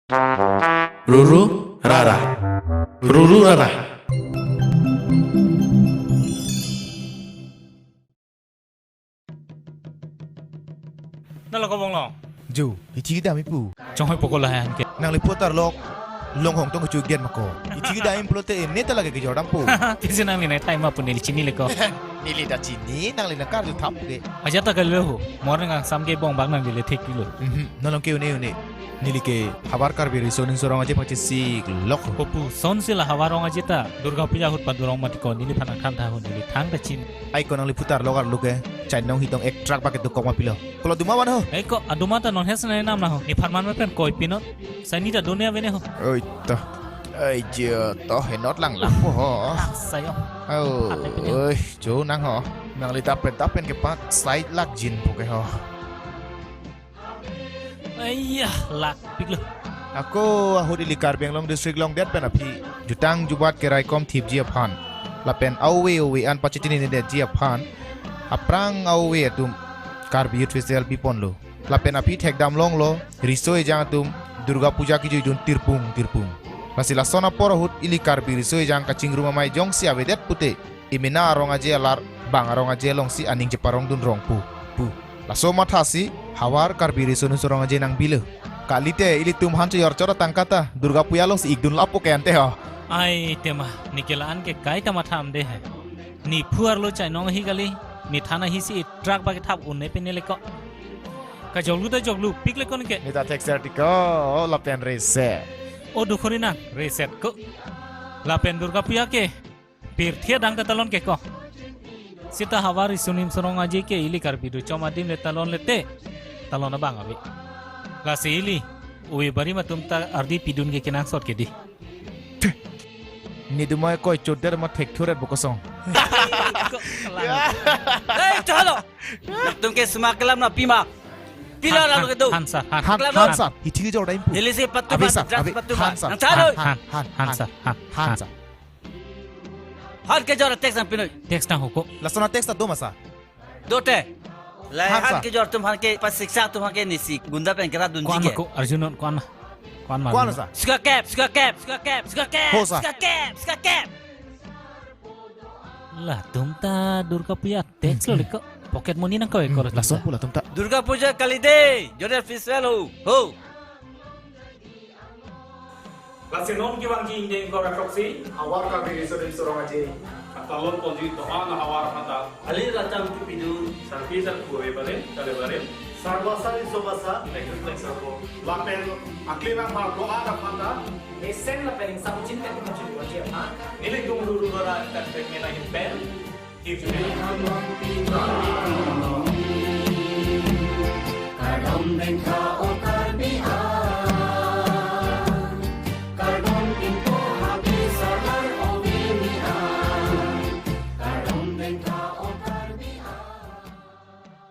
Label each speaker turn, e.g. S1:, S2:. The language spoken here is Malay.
S1: Ruru Rara. Ruru Rara.
S2: นั่นเราก็วงหรอ
S3: Ju, iti kita mipu.
S2: จงให้ปกติให้
S3: Nang liputar lok, long hong tong kecugian mako. Iti kita implote ini talaga ke Jordan po.
S2: ที่สินั่งในไทยมาปุ่นในชินี่เลยก็
S3: Nili da chini, nang li nakar ju thap ke.
S2: อาจจะตะกันเลยหัวมอร์นังซ้ำเก็บบองบักนั่งเลยเทคกิโล
S3: Nolong ke une. Nili ke habar kar biri sonin sorong aja pace si lok.
S2: ปปูซอนสิละฮาวารองอาจิตาดุร์กาพิจาหุดปัดดุรองมาติกอนี่ลิพันคันท่าหุนนี่ทางแต่ชิน
S3: Ai ko nang liputar lokar luke. Cai nong hitong ekstrak pakai tukok mapilo. Kalau dumawan ho.
S2: ไอ้ก็อดุมาตานอนเฮสในน้ำนะหัวนี่พันมันไม่เป็นกอยปีนอใส่นี่จะโดนเนี่ยเว้ยเนี่ยหัว
S3: Oi toh. Ai je toh henot lang lang po ho.
S2: ใส่อ๋อ
S3: Oi, jo nang ho. Nang li tapen ke pat slide lak jin po ke ho.
S2: ไอ้ยะหลักปิกเลย
S3: Ako ahud ilikar beng long district long det pen api jutang jubat kerai kom thip jia phan la pen awe an pachitini ne det jia phan aprang awe tum kar bi festival bi pon lo la pen api thek dam long lo risoi jang tum durga puja ki jun tirpung masila sona por ahud ilikar bi risoi jang kaching ruma mai jong si ave det pute imina arong aje lar bang arong aje long si aning je parong dun rong pu la so mathasi hawar kar bi risoi sorong aje nang bilo Kalite ili tum hancu yor cora tangkata Durga Puya long si igdun lapo ke ante ho.
S2: ไอ้เต็มะนี่เกล้าอันเกไกตามาทำได้ฮะนี่พัวโลใจน้องฮิกาลีนี่ฐานะฮิสิทรักบากทับอุ่นในเป็นเลยก็กะจอกลูได้จอกลูปิกเลยก็นี่เก
S3: Nita texter tiko lapian rese.
S2: โอ้ดูคนนี้นั่งเรเซ็ตก็ลาเป็นดุร์กาพิยาเกเปียร์เทียดังแต่ตลอนเกก็สิตาฮาวาริสุนิมสรองอาเจเกอิลิการบิดูจอมาดิมเลตลอนเลเตตลอนนะบังอบิลาเซอิลีโอ้ยบาริมาตุมตาอาร์ดีปิดุนเกกินังสอดเกดี
S3: Ni dumay ko chodder ma thek thuret bokosong.
S4: Hei, chalo. Tum ke semakelam na pima. Pila lalu ke tu.
S2: Hansa
S3: Hansa hiti jo dai pu.
S4: Hele se patu
S3: Abisa
S4: dras patu.
S3: Hansa
S4: Chalo.
S3: Hansa.
S4: Har ke jora tek sam pinoi.
S2: เท็กซ์นะฮุก
S3: Lasona text do masa.
S4: Dote. Lai
S3: Hansa.
S4: har ke jora tum har ke pas siksa tum har ke nisi. Gunda pen kera
S2: กวน
S4: dunji
S2: มา
S4: ke.
S2: กุอาร์จุนนกวนมา
S3: Kuan sa.
S4: Suka cap, suka cap, suka cap, suka cap.
S3: Hosa.
S4: Suka cap, suka cap.
S2: ล่ะตุมตาดุร์กาพิยาเท็กซ์เลยก็พ็อกเก็ตมันนี่นั่งก็เอกอร์
S3: Lason pula tum ta.
S4: Durga Puja kali de. Jodel festival ho. Ho.
S2: Lasinon ki wangi inde ko rakoksi
S3: Awak ka bi sodim sorong aje.
S5: Talon ponji doa na hawar mata.
S4: Ali ratam ki pidun.
S5: Sarpisa kuwe bare, kale bare.
S6: Sarvasari sobasa,
S5: Next sabo.
S6: lapen aklinang mal doa na panda,
S2: Esen la pening samucin kan mo chulu aje ha nili dum lulu dora ka tek mena in pen if you
S7: Karam ben